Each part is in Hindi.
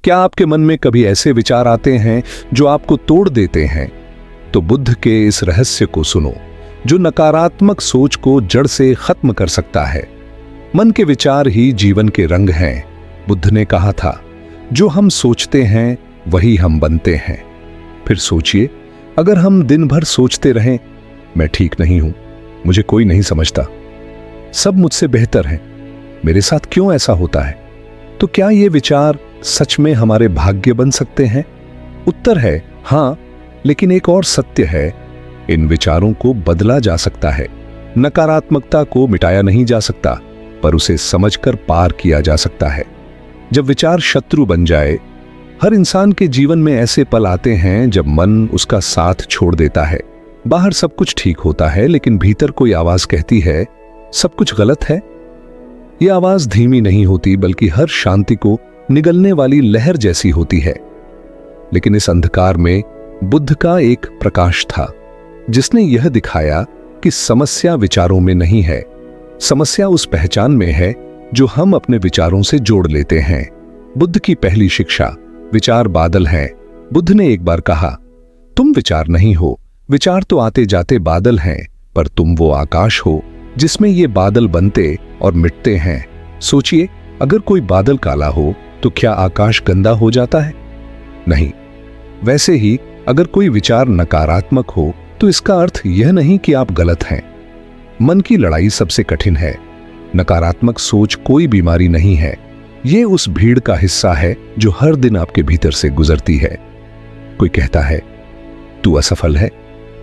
क्या आपके मन में कभी ऐसे विचार आते हैं जो आपको तोड़ देते हैं? तो बुद्ध के इस रहस्य को सुनो जो नकारात्मक सोच को जड़ से खत्म कर सकता है। मन के विचार ही जीवन के रंग हैं। बुद्ध ने कहा था, जो हम सोचते हैं वही हम बनते हैं। फिर सोचिए, अगर हम दिन भर सोचते रहें, मैं ठीक नहीं हूं, मुझे कोई नहीं समझता, सब मुझसे बेहतर है, मेरे साथ क्यों ऐसा होता है, तो क्या ये विचार सच में हमारे भाग्य बन सकते हैं? उत्तर है हां, लेकिन एक और सत्य है, इन विचारों को बदला जा सकता है। नकारात्मकता को मिटाया नहीं जा सकता, पर उसे समझकर पार किया जा सकता है। जब विचार शत्रु बन जाए, हर इंसान के जीवन में ऐसे पल आते हैं जब मन उसका साथ छोड़ देता है। बाहर सब कुछ ठीक होता है, लेकिन भीतर कोई आवाज कहती है सब कुछ गलत है। यह आवाज धीमी नहीं होती, बल्कि हर शांति को निगलने वाली लहर जैसी होती है। लेकिन इस अंधकार में बुद्ध का एक प्रकाश था, जिसने यह दिखाया कि समस्या विचारों में नहीं है, समस्या उस पहचान में है जो हम अपने विचारों से जोड़ लेते हैं। बुद्ध की पहली शिक्षा, विचार बादल हैं। बुद्ध ने एक बार कहा, तुम विचार नहीं हो, विचार तो आते जाते बादल हैं, पर तुम वो आकाश हो जिसमें ये बादल बनते और मिटते हैं। सोचिए, अगर कोई बादल काला हो तो क्या आकाश गंदा हो जाता है? नहीं। वैसे ही अगर कोई विचार नकारात्मक हो तो इसका अर्थ यह नहीं कि आप गलत हैं। मन की लड़ाई सबसे कठिन है। नकारात्मक सोच कोई बीमारी नहीं है, यह उस भीड़ का हिस्सा है जो हर दिन आपके भीतर से गुजरती है। कोई कहता है तू असफल है,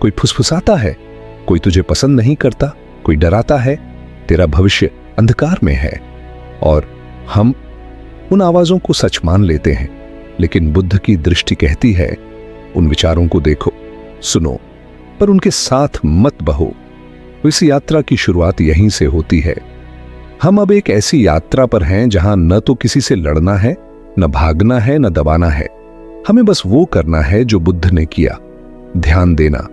कोई फुसफुसाता है, कोई तुझे पसंद नहीं करता, कोई डराता है तेरा भविष्य अंधकार में है। और हम उन आवाजों को सच मान लेते हैं। लेकिन बुद्ध की दृष्टि कहती है, उन विचारों को देखो, सुनो, पर उनके साथ मत बहो। इस यात्रा की शुरुआत यहीं से होती है। हम अब एक ऐसी यात्रा पर हैं जहां न तो किसी से लड़ना है, न भागना है, न दबाना है। हमें बस वो करना है जो बुद्ध ने किया, ध्यान देना,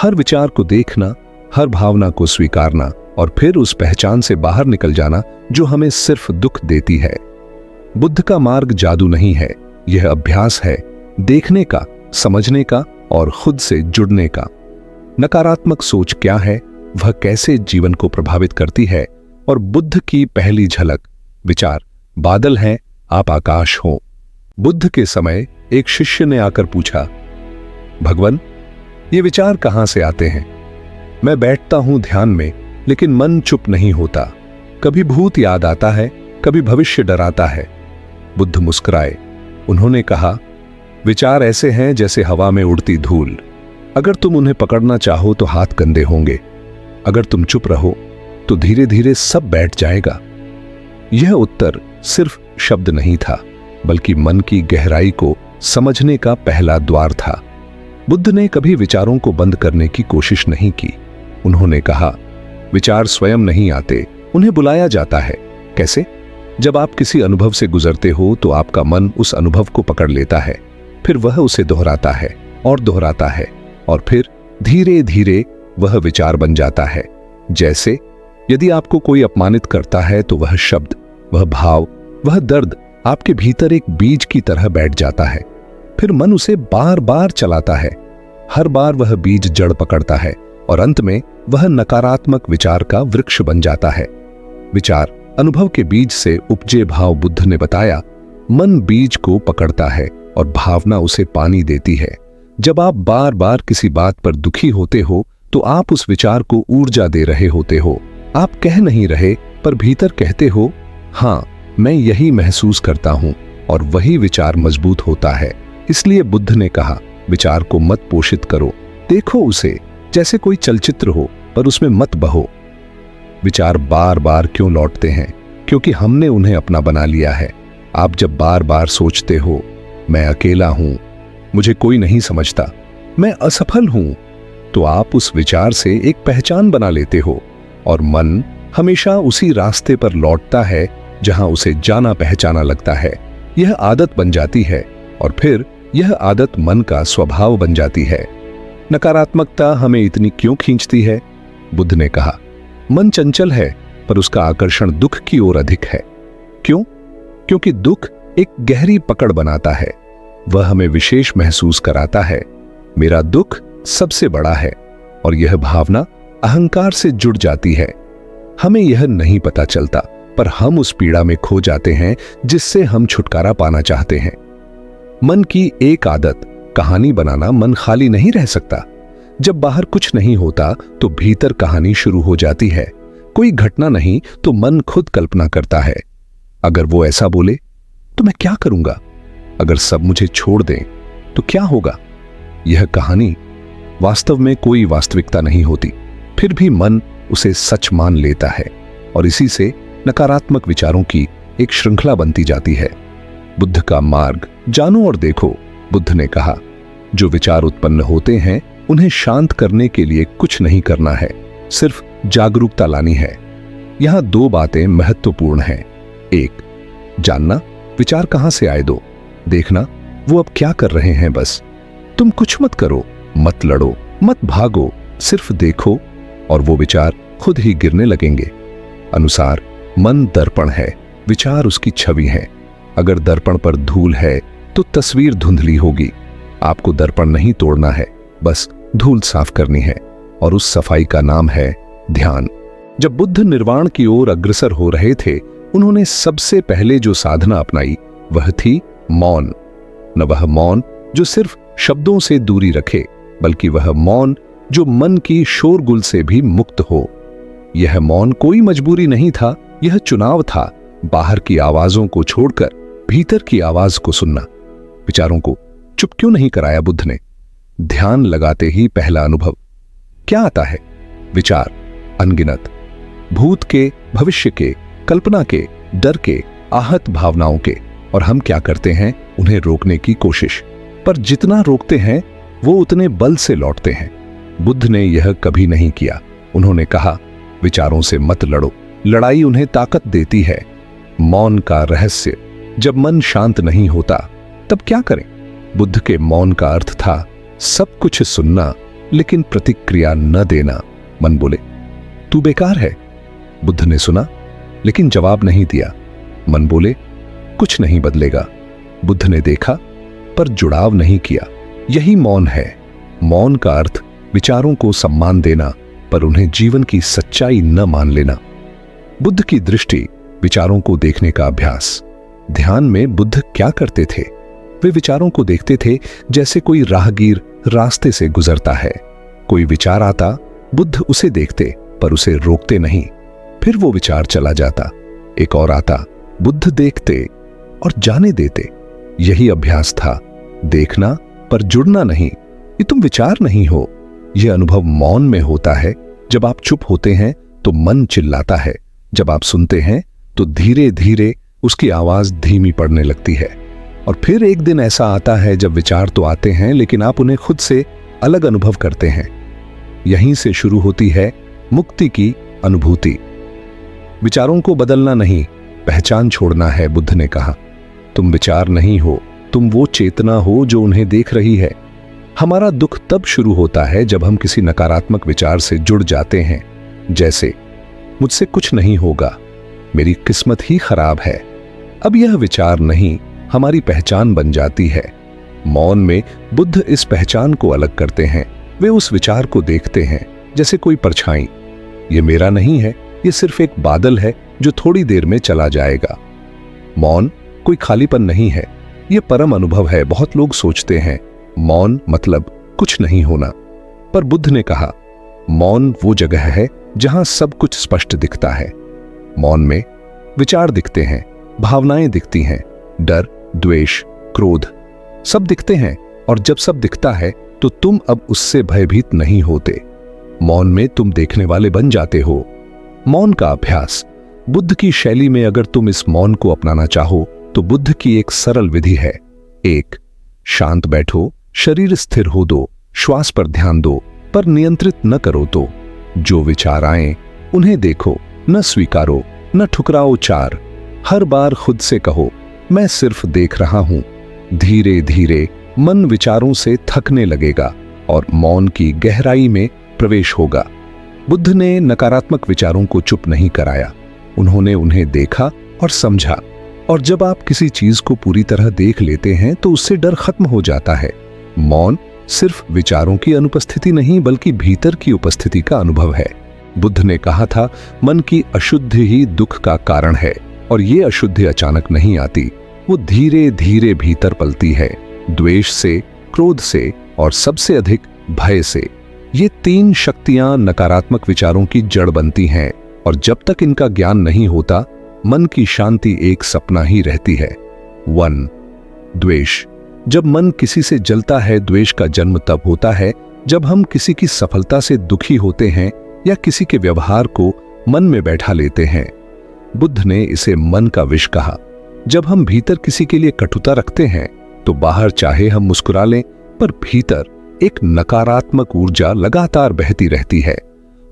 हर विचार को देखना, हर भावना को स्वीकारना, और फिर उस पहचान से बाहर निकल जाना जो हमें सिर्फ दुख देती है। बुद्ध का मार्ग जादू नहीं है, यह अभ्यास है, देखने का, समझने का और खुद से जुड़ने का। नकारात्मक सोच क्या है, वह कैसे जीवन को प्रभावित करती है, और बुद्ध की पहली झलक, विचार बादल हैं, आप आकाश हो। बुद्ध के समय एक शिष्य ने आकर पूछा, भगवान, ये विचार कहां से आते हैं? मैं बैठता हूं ध्यान में, लेकिन मन चुप नहीं होता। कभी भूत याद आता है, कभी भविष्य डराता है। बुद्ध मुस्कुराए। उन्होंने कहा, विचार ऐसे हैं जैसे हवा में उड़ती धूल। अगर तुम उन्हें पकड़ना चाहो तो हाथ गंदे होंगे, अगर तुम चुप रहो तो धीरे धीरे सब बैठ जाएगा। यह उत्तर सिर्फ शब्द नहीं था, बल्कि मन की गहराई को समझने का पहला द्वार था। बुद्ध ने कभी विचारों को बंद करने की कोशिश नहीं की। उन्होंने कहा, विचार स्वयं नहीं आते, उन्हें बुलाया जाता है। कैसे? जब आप किसी अनुभव से गुजरते हो तो आपका मन उस अनुभव को पकड़ लेता है, फिर वह उसे दोहराता है और दोहराता है, और फिर धीरे धीरे वह विचार बन जाता है। जैसे यदि आपको कोई अपमानित करता है तो वह शब्द, वह भाव, वह दर्द आपके भीतर एक बीज की तरह बैठ जाता है। फिर मन उसे बार बार चलाता है, हर बार वह बीज जड़ पकड़ता है, और अंत में वह नकारात्मक विचार का वृक्ष बन जाता है। विचार अनुभव के बीज से उपजे भाव। बुद्ध ने बताया, मन बीज को पकड़ता है और भावना उसे पानी देती है। जब आप बार बार किसी बात पर दुखी होते हो तो आप उस विचार को ऊर्जा दे रहे होते हो। आप कह नहीं रहे, पर भीतर कहते हो, हां, मैं यही महसूस करता हूं, और वही विचार मजबूत होता है। इसलिए बुद्ध ने कहा, विचार को मत पोषित करो, देखो उसे जैसे कोई चलचित्र हो, पर उसमें मत बहो। विचार बार बार क्यों लौटते हैं? क्योंकि हमने उन्हें अपना बना लिया है। आप जब बार बार सोचते हो, मैं अकेला हूं, मुझे कोई नहीं समझता, मैं असफल हूं, तो आप उस विचार से एक पहचान बना लेते हो, और मन हमेशा उसी रास्ते पर लौटता है जहां उसे जाना पहचाना लगता है। यह आदत बन जाती है, और फिर यह आदत मन का स्वभाव बन जाती है। नकारात्मकता हमें इतनी क्यों खींचती है? बुद्ध ने कहा, मन चंचल है, पर उसका आकर्षण दुख की ओर अधिक है। क्यों? क्योंकि दुख एक गहरी पकड़ बनाता है। वह हमें विशेष महसूस कराता है। मेरा दुख सबसे बड़ा है, और यह भावना अहंकार से जुड़ जाती है। हमें यह नहीं पता चलता, पर हम उस पीड़ा में खो जाते हैं जिससे हम छुटकारा पाना चाहते हैं। मन की एक आदत, कहानी बनाना। मन खाली नहीं रह सकता। जब बाहर कुछ नहीं होता तो भीतर कहानी शुरू हो जाती है। कोई घटना नहीं तो मन खुद कल्पना करता है। अगर वो ऐसा बोले तो मैं क्या करूंगा? अगर सब मुझे छोड़ दें तो क्या होगा? यह कहानी वास्तव में कोई वास्तविकता नहीं होती, फिर भी मन उसे सच मान लेता है, और इसी से नकारात्मक विचारों की एक श्रृंखला बनती जाती है। बुद्ध का मार्ग जानो और देखो। बुद्ध ने कहा, जो विचार उत्पन्न होते हैं उन्हें शांत करने के लिए कुछ नहीं करना है, सिर्फ जागरूकता लानी है। यहां दो बातें महत्वपूर्ण हैं। एक, जानना विचार कहां से आए। दो, देखना वो अब क्या कर रहे हैं। बस तुम कुछ मत करो, मत लड़ो, मत भागो, सिर्फ देखो, और वो विचार खुद ही गिरने लगेंगे। अनुसार मन दर्पण है, विचार उसकी छवि है। अगर दर्पण पर धूल है तो तस्वीर धुंधली होगी। आपको दर्पण नहीं तोड़ना है, बस धूल साफ करनी है, और उस सफाई का नाम है ध्यान। जब बुद्ध निर्वाण की ओर अग्रसर हो रहे थे, उन्होंने सबसे पहले जो साधना अपनाई वह थी मौन। न वह मौन जो सिर्फ शब्दों से दूरी रखे, बल्कि वह मौन जो मन की शोरगुल से भी मुक्त हो। यह मौन कोई मजबूरी नहीं था, यह चुनाव था। बाहर की आवाजों को छोड़कर भीतर की आवाज को सुनना। विचारों को चुप क्यों नहीं कराया बुद्ध ने? ध्यान लगाते ही पहला अनुभव क्या आता है? विचार अनगिनत, भूत के, भविष्य के, कल्पना के, डर के, आहत भावनाओं के। और हम क्या करते हैं? उन्हें रोकने की कोशिश, पर जितना रोकते हैं वो उतने बल से लौटते हैं। बुद्ध ने यह कभी नहीं किया। उन्होंने कहा, विचारों से मत लड़ो, लड़ाई उन्हें ताकत देती है। मौन का रहस्य, जब मन शांत नहीं होता तब क्या करें? बुद्ध के मौन का अर्थ था सब कुछ सुनना लेकिन प्रतिक्रिया न देना। मन बोले, तू बेकार है। बुद्ध ने सुना लेकिन जवाब नहीं दिया। मन बोले, कुछ नहीं बदलेगा। बुद्ध ने देखा पर जुड़ाव नहीं किया। यही मौन है। मौन का अर्थ विचारों को सम्मान देना, पर उन्हें जीवन की सच्चाई न मान लेना। बुद्ध की दृष्टि, विचारों को देखने का अभ्यास। ध्यान में बुद्ध क्या करते थे? वे विचारों को देखते थे जैसे कोई राहगीर रास्ते से गुजरता है। कोई विचार आता, बुद्ध उसे देखते पर उसे रोकते नहीं। फिर वो विचार चला जाता। एक और आता, बुद्ध देखते और जाने देते। यही अभ्यास था, देखना पर जुड़ना नहीं। ये तुम विचार नहीं हो। यह अनुभव मौन में होता है। जब आप चुप होते हैं तो मन चिल्लाता है, जब आप सुनते हैं तो धीरे धीरे उसकी आवाज धीमी पड़ने लगती है। और फिर एक दिन ऐसा आता है जब विचार तो आते हैं लेकिन आप उन्हें खुद से अलग अनुभव करते हैं। यहीं से शुरू होती है मुक्ति की अनुभूति। विचारों को बदलना नहीं, पहचान छोड़ना है। बुद्ध ने कहा, तुम विचार नहीं हो, तुम वो चेतना हो जो उन्हें देख रही है। हमारा दुख तब शुरू होता है जब हम किसी नकारात्मक विचार से जुड़ जाते हैं, जैसे मुझसे कुछ नहीं होगा, मेरी किस्मत ही खराब है। अब यह विचार नहीं, हमारी पहचान बन जाती है। मौन में बुद्ध इस पहचान को अलग करते हैं। वे उस विचार को देखते हैं जैसे कोई परछाई। ये मेरा नहीं है, ये सिर्फ एक बादल है जो थोड़ी देर में चला जाएगा। मौन कोई खालीपन नहीं है, ये परम अनुभव है। बहुत लोग सोचते हैं मौन मतलब कुछ नहीं होना, पर बुद्ध ने कहा, मौन वो जगह है जहां सब कुछ स्पष्ट दिखता है। मौन में विचार दिखते हैं, भावनाएं दिखती हैं, डर, द्वेष, क्रोध, सब दिखते हैं। और जब सब दिखता है तो तुम अब उससे भयभीत नहीं होते। मौन में तुम देखने वाले बन जाते हो। मौन का अभ्यास, बुद्ध की शैली में अगर तुम इस मौन को अपनाना चाहो तो बुद्ध की एक सरल विधि है। एक, शांत बैठो, शरीर स्थिर हो दो, श्वास पर ध्यान दो, पर नियंत्रित न करो। तो जो विचार आए उन्हें देखो, न स्वीकारो, न ठुकराओ। चार, हर बार खुद से कहो, मैं सिर्फ देख रहा हूं। धीरे धीरे मन विचारों से थकने लगेगा और मौन की गहराई में प्रवेश होगा। बुद्ध ने नकारात्मक विचारों को चुप नहीं कराया, उन्होंने उन्हें देखा और समझा। और जब आप किसी चीज को पूरी तरह देख लेते हैं तो उससे डर खत्म हो जाता है। मौन सिर्फ विचारों की अनुपस्थिति नहीं बल्कि भीतर की उपस्थिति का अनुभव है। बुद्ध ने कहा था, मन की अशुद्धि ही दुख का कारण है, और ये अशुद्धि अचानक नहीं आती, वो धीरे धीरे भीतर पलती है, द्वेष से, क्रोध से और सबसे अधिक भय से। ये तीन शक्तियां नकारात्मक विचारों की जड़ बनती हैं, और जब तक इनका ज्ञान नहीं होता मन की शांति एक सपना ही रहती है। 1. द्वेष। जब मन किसी से जलता है, द्वेष का जन्म तब होता है जब हम किसी की सफलता से दुखी होते हैं या किसी के व्यवहार को मन में बैठा लेते हैं। बुद्ध ने इसे मन का विष कहा। जब हम भीतर किसी के लिए कटुता रखते हैं तो बाहर चाहे हम मुस्कुरा लें, पर भीतर एक नकारात्मक ऊर्जा लगातार बहती रहती है,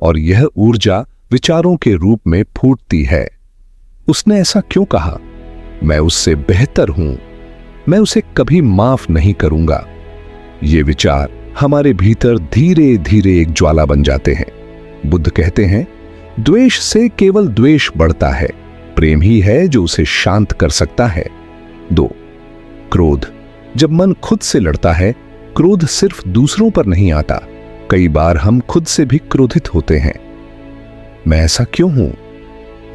और यह ऊर्जा विचारों के रूप में फूटती है। उसने ऐसा क्यों कहा? मैं उससे बेहतर हूं, मैं उसे कभी माफ नहीं करूंगा। ये विचार हमारे भीतर धीरे धीरे एक ज्वाला बन जाते हैं। बुद्ध कहते हैं, द्वेष से केवल द्वेष बढ़ता है, प्रेम ही है जो उसे शांत कर सकता है। 2. क्रोध। जब मन खुद से लड़ता है, क्रोध सिर्फ दूसरों पर नहीं आता, कई बार हम खुद से भी क्रोधित होते हैं। मैं ऐसा क्यों हूं?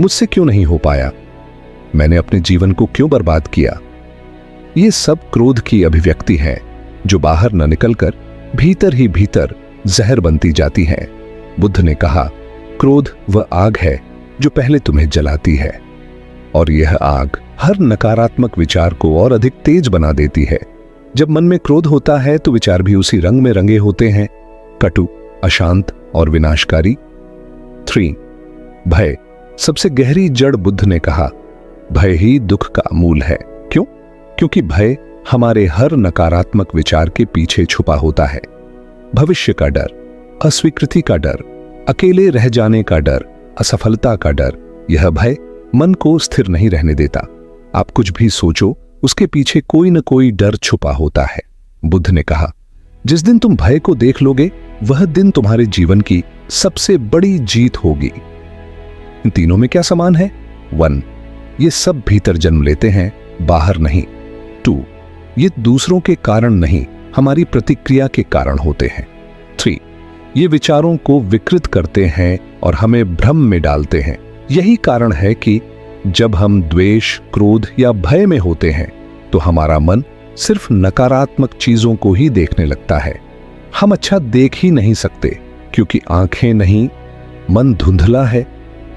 मुझसे क्यों नहीं हो पाया? मैंने अपने जीवन को क्यों बर्बाद किया? ये सब क्रोध की अभिव्यक्ति है जो बाहर न निकलकर भीतर ही भीतर जहर बनती जाती है। बुद्ध ने कहा, क्रोध वह आग है जो पहले तुम्हें जलाती है, और यह आग हर नकारात्मक विचार को और अधिक तेज बना देती है। जब मन में क्रोध होता है तो विचार भी उसी रंग में रंगे होते हैं, कटु, अशांत और विनाशकारी। 3. भय। सबसे गहरी जड़। बुद्ध ने कहा, भय ही दुख का मूल है। क्यों? क्योंकि भय हमारे हर नकारात्मक विचार के पीछे छुपा होता है। भविष्य का डर, अस्वीकृति का डर, अकेले रह जाने का डर, असफलता का डर। यह भय मन को स्थिर नहीं रहने देता। आप कुछ भी सोचो, उसके पीछे कोई न कोई डर छुपा होता है। बुद्ध ने कहा, जिस दिन तुम भय को देख लोगे वह दिन तुम्हारे जीवन की सबसे बड़ी जीत होगी। इन तीनों में क्या समान है? 1. ये सब भीतर जन्म लेते हैं, बाहर नहीं। 2. ये दूसरों के कारण नहीं, हमारी प्रतिक्रिया के कारण होते हैं। 3. ये विचारों को विकृत करते हैं और हमें भ्रम में डालते हैं। यही कारण है कि जब हम द्वेष, क्रोध या भय में होते हैं तो हमारा मन सिर्फ नकारात्मक चीजों को ही देखने लगता है। हम अच्छा देख ही नहीं सकते क्योंकि आंखें नहीं, मन धुंधला है।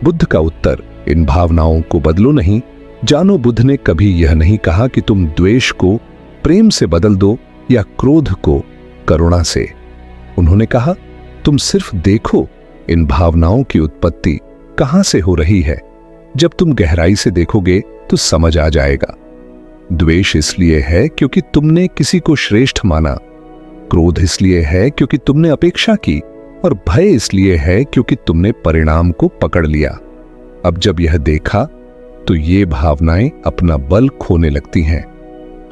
बुद्ध का उत्तर, इन भावनाओं को बदलो नहीं। जानो, बुद्ध ने कभी यह नहीं कहा कि तुम द्वेष को प्रेम से बदल दो या क्रोध को करुणा से। उन्होंने कहा, तुम सिर्फ देखो इन भावनाओं की उत्पत्ति कहां से हो रही है। जब तुम गहराई से देखोगे तो समझ आ जाएगा। द्वेष इसलिए है क्योंकि तुमने किसी को श्रेष्ठ माना, क्रोध इसलिए है क्योंकि तुमने अपेक्षा की, और भय इसलिए है क्योंकि तुमने परिणाम को पकड़ लिया। अब जब यह देखा तो ये भावनाएं अपना बल खोने लगती हैं।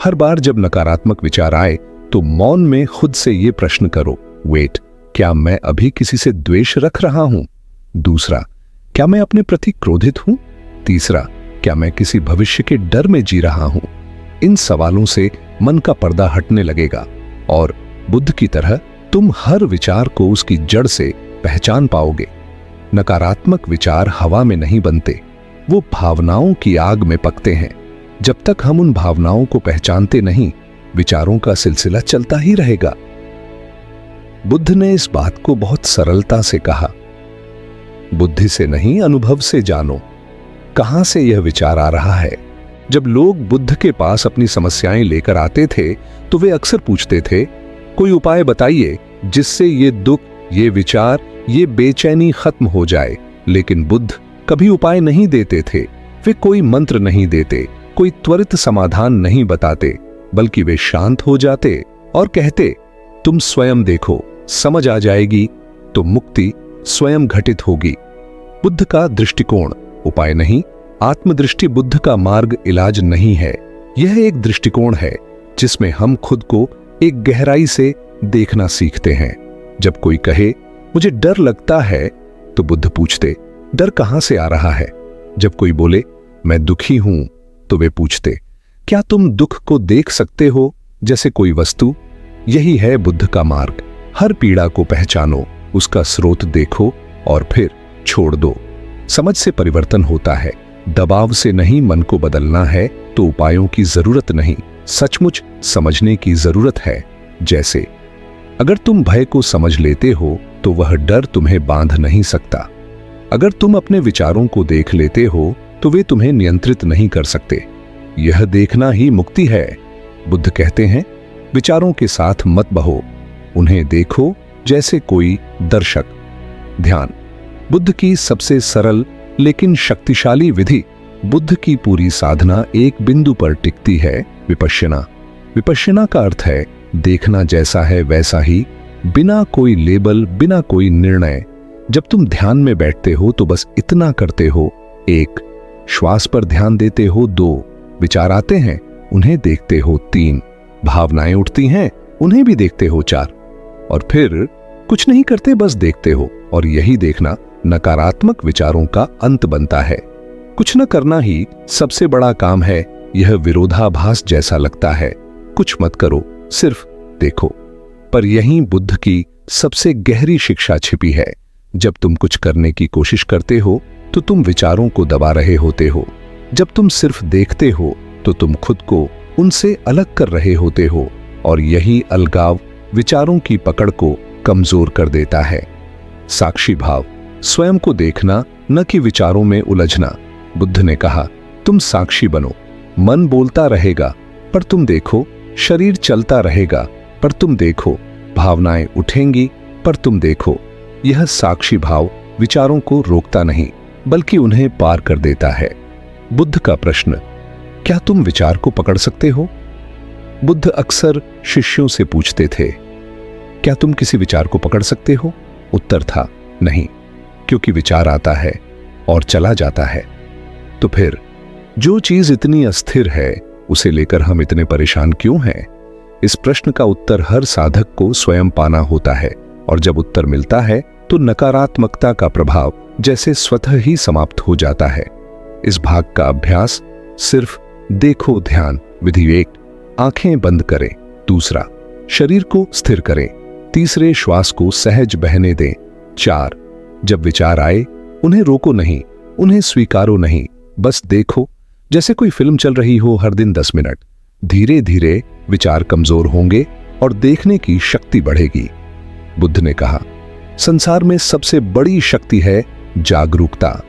हर बार जब नकारात्मक विचार आए तो मौन में खुद से ये प्रश्न करो, वेट, क्या मैं अभी किसी से द्वेष रख रहा हूं? दूसरा, क्या मैं अपने प्रति क्रोधित हूं? तीसरा, क्या मैं किसी भविष्य के डर में जी रहा हूं? इन सवालों से मन का पर्दा हटने लगेगा और बुद्ध की तरह तुम हर विचार को उसकी जड़ से पहचान पाओगे। नकारात्मक विचार हवा में नहीं बनते, वो भावनाओं की आग में पकते हैं। जब तक हम उन भावनाओं को पहचानते नहीं, विचारों का सिलसिला चलता ही रहेगा। बुद्ध ने इस बात को बहुत सरलता से कहा, बुद्धि से नहीं, अनुभव से जानो कहां से यह विचार आ रहा है। जब लोग बुद्ध के पास अपनी समस्याएं लेकर आते थे तो वे अक्सर पूछते थे, कोई उपाय बताइए जिससे ये दुख, ये विचार, ये बेचैनी खत्म हो जाए। लेकिन बुद्ध कभी उपाय नहीं देते थे। वे कोई मंत्र नहीं देते, कोई त्वरित समाधान नहीं बताते, बल्कि वे शांत हो जाते और कहते, तुम स्वयं देखो, समझ आ जाएगी, तो मुक्ति स्वयं घटित होगी। बुद्ध का दृष्टिकोण उपाय नहीं, आत्मदृष्टि बुद्ध का मार्ग इलाज नहीं है। यह एक दृष्टिकोण है जिसमें हम खुद को एक गहराई से देखना सीखते हैं। जब कोई कहे मुझे डर लगता है तो बुद्ध पूछते, डर कहां से आ रहा है? जब कोई बोले मैं दुखी हूं तो वे पूछते, क्या तुम दुख को देख सकते हो जैसे कोई वस्तु? यही है बुद्ध का मार्ग। हर पीड़ा को पहचानो, उसका स्रोत देखो और फिर छोड़ दो। समझ से परिवर्तन होता है, दबाव से नहीं। मन को बदलना है तो उपायों की जरूरत नहीं, सचमुच समझने की जरूरत है। जैसे अगर तुम भय को समझ लेते हो तो वह डर तुम्हें बांध नहीं सकता। अगर तुम अपने विचारों को देख लेते हो तो वे तुम्हें नियंत्रित नहीं कर सकते। यह देखना ही मुक्ति है। बुद्ध कहते हैं, विचारों के साथ मत बहो, उन्हें देखो जैसे कोई दर्शक। ध्यान बुद्ध की सबसे सरल लेकिन शक्तिशाली विधि। बुद्ध की पूरी साधना एक बिंदु पर टिकती है, विपश्यना। विपश्यना का अर्थ है देखना जैसा है वैसा ही, बिना कोई लेबल, बिना कोई निर्णय। जब तुम ध्यान में बैठते हो तो बस इतना करते हो, 1 श्वास पर ध्यान देते हो, 2 विचार आते हैं उन्हें देखते हो, 3 भावनाएं उठती हैं उन्हें भी देखते हो, 4 और फिर कुछ नहीं करते, बस देखते हो। और यही देखना नकारात्मक विचारों का अंत बनता है। कुछ न करना ही सबसे बड़ा काम है। यह विरोधाभास जैसा लगता है, कुछ मत करो, सिर्फ देखो। पर यहीं बुद्ध की सबसे गहरी शिक्षा छिपी है। जब तुम कुछ करने की कोशिश करते हो तो तुम विचारों को दबा रहे होते हो। जब तुम सिर्फ देखते हो तो तुम खुद को उनसे अलग कर रहे होते हो, और यही अलगाव विचारों की पकड़ को कमजोर कर देता है। साक्षी भाव, स्वयं को देखना, न कि विचारों में उलझना। बुद्ध ने कहा, तुम साक्षी बनो। मन बोलता रहेगा पर तुम देखो, शरीर चलता रहेगा पर तुम देखो, भावनाएं उठेंगी पर तुम देखो। यह साक्षी भाव विचारों को रोकता नहीं बल्कि उन्हें पार कर देता है। बुद्ध का प्रश्न, क्या तुम विचार को पकड़ सकते हो? बुद्ध अक्सर शिष्यों से पूछते थे, क्या तुम किसी विचार को पकड़ सकते हो? उत्तर था, नहीं, क्योंकि विचार आता है और चला जाता है। तो फिर जो चीज इतनी अस्थिर है उसे लेकर हम इतने परेशान क्यों हैं? इस प्रश्न का उत्तर हर साधक को स्वयं पाना होता है, और जब उत्तर मिलता है तो नकारात्मकता का प्रभाव जैसे स्वतः ही समाप्त हो जाता है। इस भाग का अभ्यास सिर्फ देखो ध्यान। विधि 1, आंखें बंद करें। 2, शरीर को स्थिर करें। 3, श्वास को सहज बहने दें। 4, जब विचार आए उन्हें रोको नहीं, उन्हें स्वीकारो नहीं, बस देखो जैसे कोई फिल्म चल रही हो। हर दिन 10 मिनट। धीरे धीरे विचार कमजोर होंगे और देखने की शक्ति बढ़ेगी। बुद्ध ने कहा, संसार में सबसे बड़ी शक्ति है जागरूकता।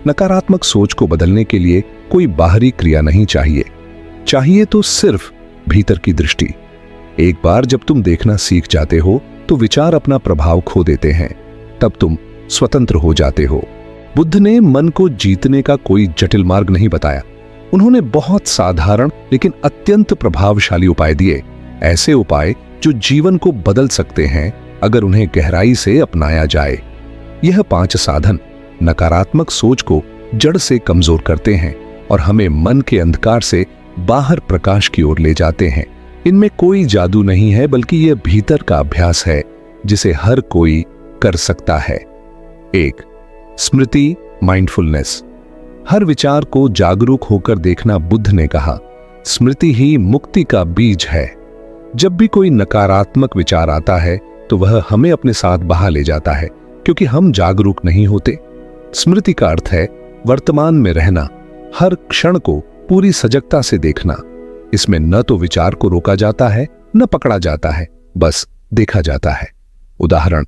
नकारात्मक सोच को बदलने के लिए कोई बाहरी क्रिया नहीं चाहिए, चाहिए तो सिर्फ भीतर की दृष्टि। एक बार जब तुम देखना सीख जाते हो तो विचार अपना प्रभाव खो देते हैं, तब तुम स्वतंत्र हो जाते हो। बुद्ध ने मन को जीतने का कोई जटिल मार्ग नहीं बताया। उन्होंने बहुत साधारण लेकिन अत्यंत प्रभावशाली उपाय दिए, ऐसे उपाय जो जीवन को बदल सकते हैं अगर उन्हें गहराई से अपनाया जाए। यह 5 साधन नकारात्मक सोच को जड़ से कमजोर करते हैं और हमें मन के अंधकार से बाहर प्रकाश की ओर ले जाते हैं। इनमें कोई जादू नहीं है, बल्कि यह भीतर का अभ्यास है जिसे हर कोई कर सकता है। 1, स्मृति, माइंडफुलनेस। हर विचार को जागरूक होकर देखना। बुद्ध ने कहा, स्मृति ही मुक्ति का बीज है। जब भी कोई नकारात्मक विचार आता है तो वह हमें अपने साथ बहा ले जाता है, क्योंकि हम जागरूक नहीं होते। स्मृति का अर्थ है वर्तमान में रहना, हर क्षण को पूरी सजगता से देखना। इसमें न तो विचार को रोका जाता है न पकड़ा जाता है, बस देखा जाता है। उदाहरण,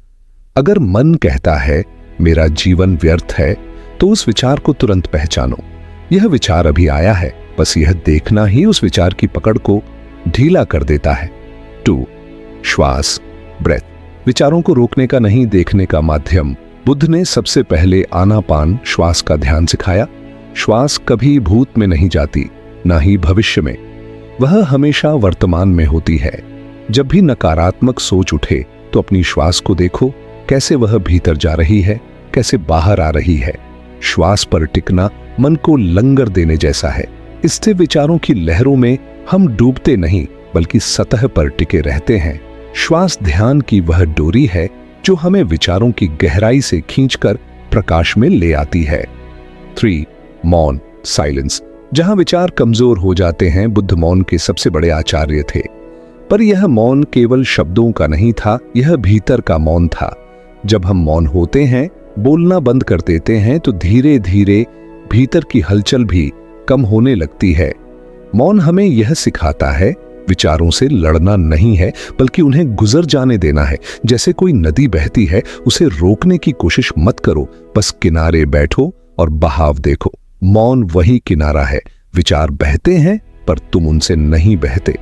अगर मन कहता है मेरा जीवन व्यर्थ है, तो उस विचार को तुरंत पहचानो। यह विचार अभी आया है, बस यह देखना ही उस विचार की पकड़ को ढीला कर देता है। 2, श्वास, ब्रेथ। विचारों को रोकने का नहीं, देखने का माध्यम। बुद्ध ने सबसे पहले आनापान श्वास का ध्यान सिखाया। श्वास कभी भूत में नहीं जाती, ना ही भविष्य में, वह हमेशा वर्तमान में होती है। जब भी नकारात्मक सोच उठे तो अपनी श्वास को देखो, कैसे वह भीतर जा रही है, कैसे बाहर आ रही है। श्वास पर टिकना मन को लंगर देने जैसा है। इससे विचारों की लहरों में हम डूबते नहीं, बल्कि सतह पर टिके रहते हैं। श्वास ध्यान की वह डोरी है जो हमें विचारों की गहराई से खींचकर प्रकाश में ले आती है। 3, मौन, साइलेंस। जहां विचार कमजोर हो जाते हैं, बुद्ध मौन के सबसे बड़े आचार्य थे। पर यह मौन केवल शब्दों का नहीं था, यह भीतर का मौन था। जब हम मौन होते हैं, बोलना बंद कर देते हैं, तो धीरे धीरे भीतर की हलचल भी कम होने लगती है। मौन हमें यह सिखाता है, विचारों से लड़ना नहीं है, बल्कि उन्हें गुजर जाने देना है। जैसे कोई नदी बहती है, उसे रोकने की कोशिश मत करो, बस किनारे बैठो और बहाव देखो। मौन वही किनारा है। विचार बहते हैं, पर तुम उनसे नहीं बहते।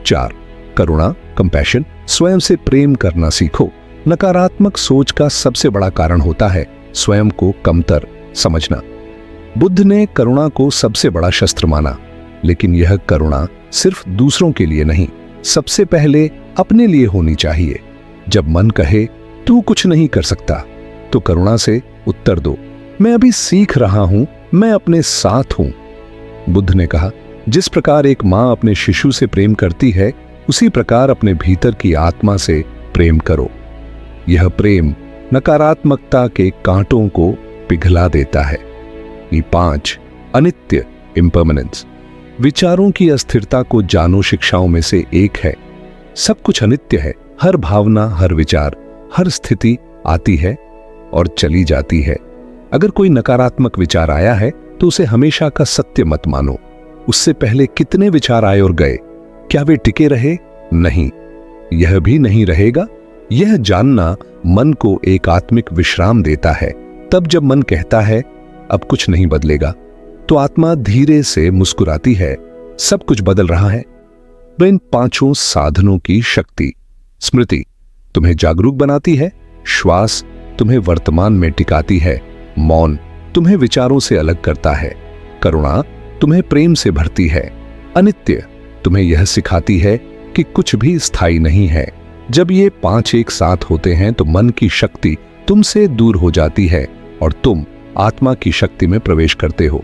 4. करुणा, कंपैशन। स्वयं से प्रेम करना सीखो। नकारात्मक सोच का सबसे बड़ा कारण होता है स्वयं को कमतर समझना। बुद्ध ने करुणा को सबसे बड़ा शस्त्र माना, लेकिन यह करुणा सिर्फ दूसरों के लिए नहीं, सबसे पहले अपने लिए होनी चाहिए। जब मन कहे तू कुछ नहीं कर सकता, तो करुणा से उत्तर दो, मैं अभी सीख रहा हूं, मैं अपने साथ हूं। बुद्ध ने कहा, जिस प्रकार एक मां अपने शिशु से प्रेम करती है, उसी प्रकार अपने भीतर की आत्मा से प्रेम करो। यह प्रेम नकारात्मकता के कांटों को पिघला देता है। 5. अनित्य, इम्पर्मनेंस। विचारों की अस्थिरता को जानो शिक्षाओं में से एक है। सब कुछ अनित्य है। हर भावना, हर विचार, हर स्थिति आती है और चली जाती है। अगर कोई नकारात्मक विचार आया है, तो उसे हमेशा का सत्य मत मानो। उससे पहले कितने विचार आए और गए, क्या वे टिके रहे? नहीं, यह भी नहीं रहेगा। यह जानना मन को एक आत्मिक विश्राम देता है। तब जब मन कहता है अब कुछ नहीं बदलेगा, तो आत्मा धीरे से मुस्कुराती है, सब कुछ बदल रहा है। इन 5 साधनों की शक्ति। स्मृति तुम्हें जागरूक बनाती है, श्वास तुम्हें वर्तमान में टिकाती है, मौन तुम्हें विचारों से अलग करता है, करुणा तुम्हें प्रेम से भरती है, अनित्य तुम्हें यह सिखाती है कि कुछ भी स्थायी नहीं है। जब ये 5 एक साथ होते हैं, तो मन की शक्ति तुमसे दूर हो जाती है और तुम आत्मा की शक्ति में प्रवेश करते हो।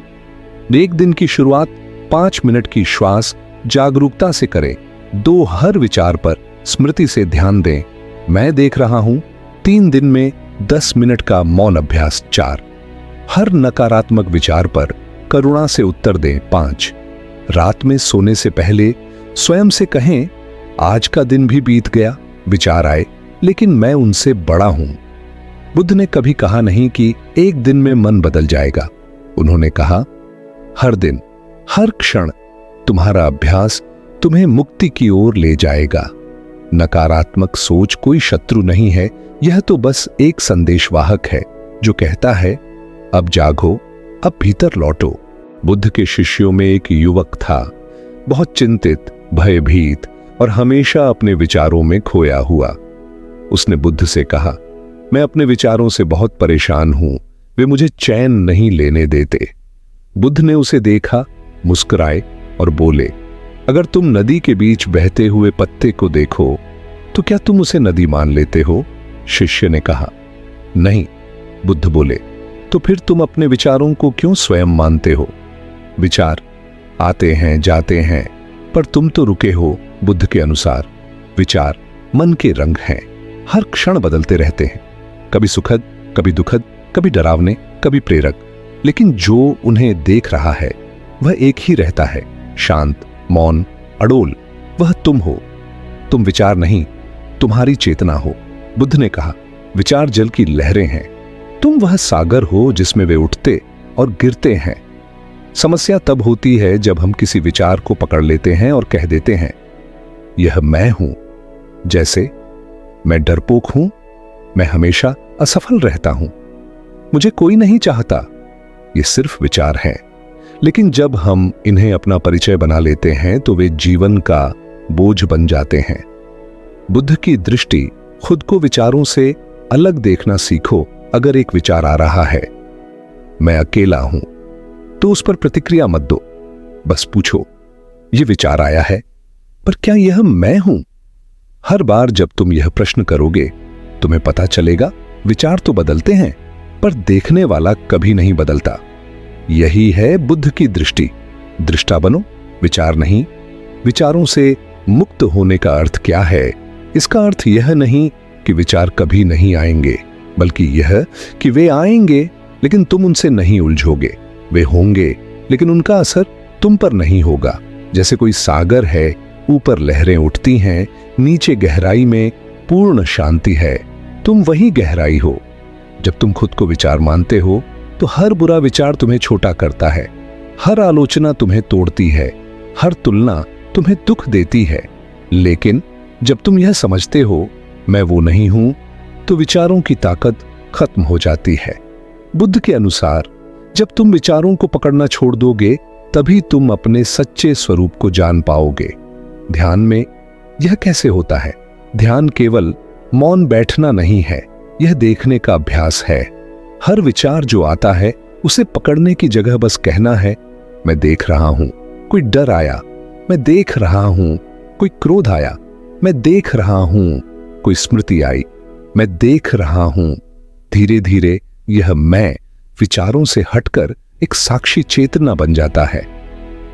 एक दिन की शुरुआत 5 मिनट की श्वास जागरूकता से करें। 2 हर विचार पर स्मृति से ध्यान दें, मैं देख रहा हूं। 3 दिन में 10 मिनट का मौन अभ्यास। 4 हर नकारात्मक विचार पर करुणा से उत्तर दें। 5 रात में सोने से पहले स्वयं से कहें, आज का दिन भी बीत गया, विचार आए, लेकिन मैं उनसे बड़ा हूं। बुद्ध ने कभी कहा नहीं कि एक दिन में मन बदल जाएगा। उन्होंने कहा, हर दिन, हर क्षण तुम्हारा अभ्यास तुम्हें मुक्ति की ओर ले जाएगा। नकारात्मक सोच कोई शत्रु नहीं है, यह तो बस एक संदेशवाहक है जो कहता है, अब जागो, अब भीतर लौटो। बुद्ध के शिष्यों में एक युवक था, बहुत चिंतित, भयभीत और हमेशा अपने विचारों में खोया हुआ। उसने बुद्ध से कहा, मैं अपने विचारों से बहुत परेशान हूं, वे मुझे चैन नहीं लेने देते। बुद्ध ने उसे देखा, मुस्कुराए और बोले, अगर तुम नदी के बीच बहते हुए पत्ते को देखो, तो क्या तुम उसे नदी मान लेते हो? शिष्य ने कहा, नहीं। बुद्ध बोले, तो फिर तुम अपने विचारों को क्यों स्वयं मानते हो? विचार आते हैं, जाते हैं, पर तुम तो रुके हो। बुद्ध के अनुसार विचार मन के रंग हैं, हर क्षण बदलते रहते हैं, कभी सुखद, कभी दुखद, कभी डरावने, कभी प्रेरक, लेकिन जो उन्हें देख रहा है वह एक ही रहता है, शांत, मौन, अडोल। वह तुम हो। तुम विचार नहीं, तुम्हारी चेतना हो। बुद्ध ने कहा, विचार जल की लहरें हैं, तुम वह सागर हो जिसमें वे उठते और गिरते हैं। समस्या तब होती है जब हम किसी विचार को पकड़ लेते हैं और कह देते हैं, यह मैं हूं। जैसे, मैं डरपोक हूं, मैं हमेशा असफल रहता हूं, मुझे कोई नहीं चाहता। ये सिर्फ विचार हैं, लेकिन जब हम इन्हें अपना परिचय बना लेते हैं, तो वे जीवन का बोझ बन जाते हैं। बुद्ध की दृष्टि, खुद को विचारों से अलग देखना सीखो। अगर एक विचार आ रहा है, मैं अकेला हूं, तो उस पर प्रतिक्रिया मत दो, बस पूछो, यह विचार आया है, पर क्या यह मैं हूं? हर बार जब तुम यह प्रश्न करोगे, तुम्हें पता चलेगा विचार तो बदलते हैं, पर देखने वाला कभी नहीं बदलता। यही है बुद्ध की दृष्टि। दृष्टा बनो, विचार नहीं। विचारों से मुक्त होने का अर्थ क्या है? इसका अर्थ यह नहीं कि विचार कभी नहीं आएंगे, बल्कि यह कि वे आएंगे, लेकिन तुम उनसे नहीं उलझोगे। वे होंगे, लेकिन उनका असर तुम पर नहीं होगा। जैसे कोई सागर है, ऊपर लहरें उठती हैं, नीचे गहराई में पूर्ण शांति है। तुम वही गहराई हो। जब तुम खुद को विचार मानते हो तो हर बुरा विचार तुम्हें छोटा करता है, हर आलोचना तुम्हें तोड़ती है, हर तुलना तुम्हें दुख देती है। लेकिन जब तुम यह समझते हो मैं वो नहीं हूं, तो विचारों की ताकत खत्म हो जाती है। बुद्ध के अनुसार जब तुम विचारों को पकड़ना छोड़ दोगे तभी तुम अपने सच्चे स्वरूप को जान पाओगे। ध्यान में यह कैसे होता है? ध्यान केवल मौन बैठना नहीं है, यह देखने का अभ्यास है। हर विचार जो आता है उसे पकड़ने की जगह बस कहना है मैं देख रहा हूं। कोई डर आया, मैं देख रहा हूं। कोई क्रोध आया, मैं देख रहा हूं। कोई स्मृति आई, मैं देख रहा हूं। धीरे धीरे यह मैं विचारों से हटकर एक साक्षी चेतना बन जाता है।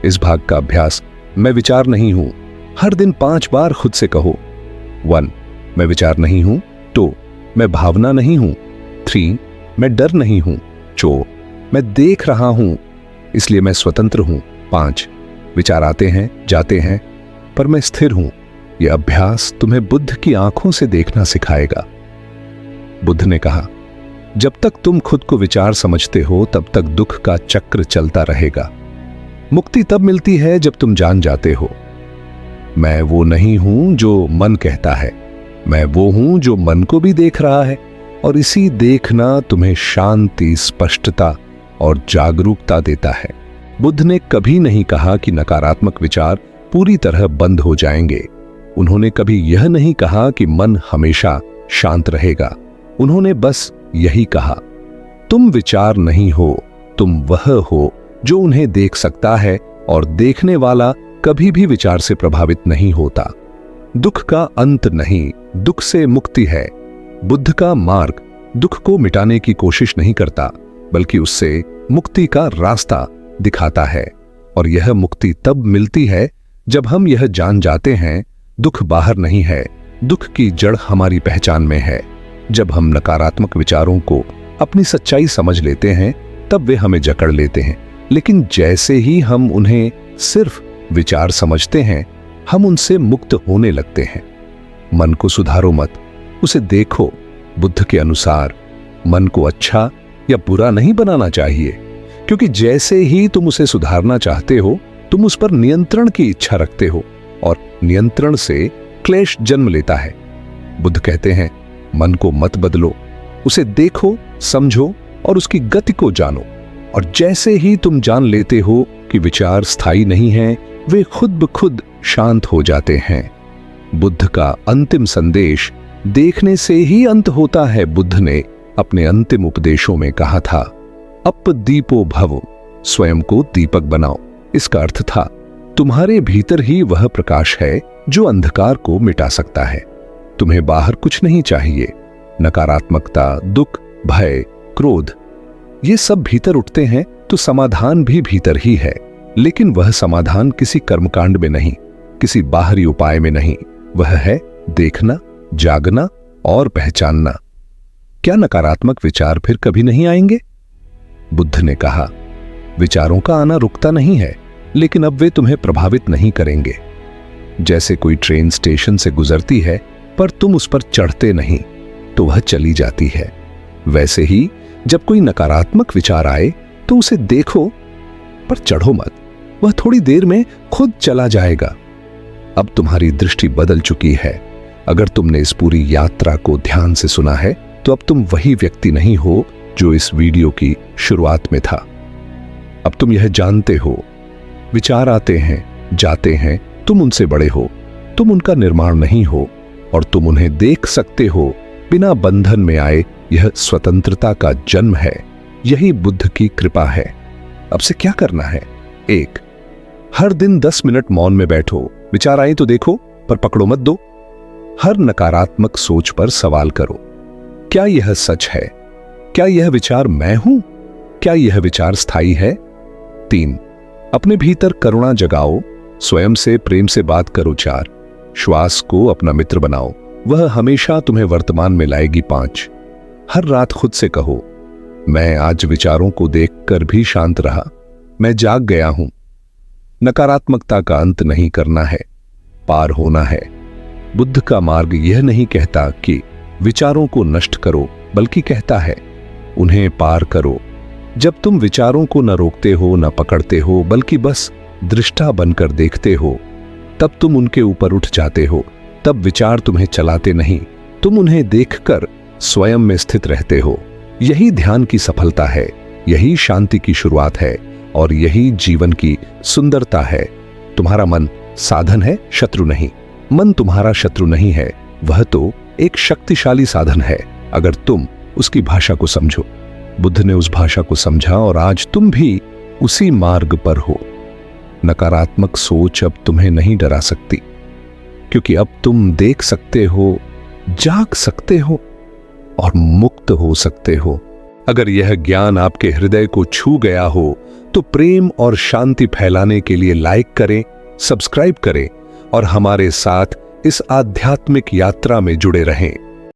इस भाग का अभ्यास मैं विचार नहीं हूं हर दिन 5 बार खुद से कहो। 1 मैं विचार नहीं हूं। 2 मैं भावना नहीं हूं। 3 मैं डर नहीं हूं। 4 मैं देख रहा हूं इसलिए मैं स्वतंत्र हूं। 5 विचार आते हैं जाते हैं पर मैं स्थिर हूं। यह अभ्यास तुम्हें बुद्ध की आंखों से देखना सिखाएगा। बुद्ध ने कहा जब तक तुम खुद को विचार समझते हो तब तक दुख का चक्र चलता रहेगा। मुक्ति तब मिलती है जब तुम जान जाते हो मैं वो नहीं हूं जो मन कहता है, मैं वो हूं जो मन को भी देख रहा है। और इसी देखना तुम्हें शांति, स्पष्टता और जागरूकता देता है। बुद्ध ने कभी नहीं कहा कि नकारात्मक विचार पूरी तरह बंद हो जाएंगे। उन्होंने कभी यह नहीं कहा कि मन हमेशा शांत रहेगा। उन्होंने बस यही कहा तुम विचार नहीं हो, तुम वह हो जो उन्हें देख सकता है, और देखने वाला कभी भी विचार से प्रभावित नहीं होता। दुख का अंत नहीं, दुख से मुक्ति है। बुद्ध का मार्ग दुख को मिटाने की कोशिश नहीं करता बल्कि उससे मुक्ति का रास्ता दिखाता है। और यह मुक्ति तब मिलती है जब हम यह जान जाते हैं दुख बाहर नहीं है, दुख की जड़ हमारी पहचान में है। जब हम नकारात्मक विचारों को अपनी सच्चाई समझ लेते हैं तब वे हमें जकड़ लेते हैं, लेकिन जैसे ही हम उन्हें सिर्फ विचार समझते हैं हम उनसे मुक्त होने लगते हैं। मन को सुधारो मत, उसे देखो। बुद्ध के अनुसार मन को अच्छा या बुरा नहीं बनाना चाहिए, क्योंकि जैसे ही तुम उसे सुधारना चाहते हो तुम उस पर नियंत्रण की इच्छा रखते हो, और नियंत्रण से क्लेश जन्म लेता है। बुद्ध कहते हैं मन को मत बदलो, उसे देखो, समझो और उसकी गति को जानो। और जैसे ही तुम जान लेते हो कि विचार स्थायी नहीं हैं, वे खुद ब खुद शांत हो जाते हैं। बुद्ध का अंतिम संदेश देखने से ही अंत होता है। बुद्ध ने अपने अंतिम उपदेशों में कहा था अप दीपो भव, स्वयं को दीपक बनाओ। इसका अर्थ था तुम्हारे भीतर ही वह प्रकाश है जो अंधकार को मिटा सकता है। तुम्हें बाहर कुछ नहीं चाहिए। नकारात्मकता, दुख, भय, क्रोध ये सब भीतर उठते हैं तो समाधान भी भीतर ही है। लेकिन वह समाधान किसी कर्मकांड में नहीं, किसी बाहरी उपाय में नहीं, वह है देखना, जागना और पहचानना। क्या नकारात्मक विचार फिर कभी नहीं आएंगे? बुद्ध ने कहा विचारों का आना रुकता नहीं है, लेकिन अब वे तुम्हें प्रभावित नहीं करेंगे। जैसे कोई ट्रेन स्टेशन से गुजरती है पर तुम उस पर चढ़ते नहीं तो वह चली जाती है, वैसे ही जब कोई नकारात्मक विचार आए तो उसे देखो पर चढ़ो मत, वह थोड़ी देर में खुद चला जाएगा। अब तुम्हारी दृष्टि बदल चुकी है। अगर तुमने इस पूरी यात्रा को ध्यान से सुना है तो अब तुम वही व्यक्ति नहीं हो जो इस वीडियो की शुरुआत में था। अब तुम यह जानते हो विचार आते हैं जाते हैं, तुम उनसे बड़े हो, तुम उनका निर्माण नहीं हो और तुम उन्हें देख सकते हो बिना बंधन में आए। यह स्वतंत्रता का जन्म है। यही बुद्ध की कृपा है। अब से क्या करना है? 1 हर दिन 10 मिनट मौन में बैठो। विचार आए तो देखो पर पकड़ो मत दो। हर नकारात्मक सोच पर सवाल करो, क्या यह सच है? क्या यह विचार मैं हूं? क्या यह विचार स्थायी है? 3 अपने भीतर करुणा जगाओ, स्वयं से प्रेम से बात करो। 4 श्वास को अपना मित्र बनाओ, वह हमेशा तुम्हें वर्तमान में लाएगी। 5 हर रात खुद से कहो मैं आज विचारों को देखकर भी शांत रहा। मैं जाग गया हूं। नकारात्मकता का अंत नहीं करना है, पार होना है। बुद्ध का मार्ग यह नहीं कहता कि विचारों को नष्ट करो, बल्कि कहता है उन्हें पार करो। जब तुम विचारों को न रोकते हो, न पकड़ते हो, बल्कि बस दृष्टा बनकर देखते हो, तब तुम उनके ऊपर उठ जाते हो। तब विचार तुम्हें चलाते नहीं, तुम उन्हें देखकर स्वयं में स्थित रहते हो। यही ध्यान की सफलता है, यही शांति की शुरुआत है और यही जीवन की सुंदरता है। तुम्हारा मन साधन है, शत्रु नहीं। मन तुम्हारा शत्रु नहीं है, वह तो एक शक्तिशाली साधन है, अगर तुम उसकी भाषा को समझो। बुद्ध ने उस भाषा को समझा और आज तुम भी उसी मार्ग पर हो। नकारात्मक सोच अब तुम्हें नहीं डरा सकती, क्योंकि अब तुम देख सकते हो, जाग सकते हो और मुक्त हो सकते हो। अगर यह ज्ञान आपके हृदय को छू गया हो तो प्रेम और शांति फैलाने के लिए लाइक करें, सब्सक्राइब करें और हमारे साथ इस आध्यात्मिक यात्रा में जुड़े रहें।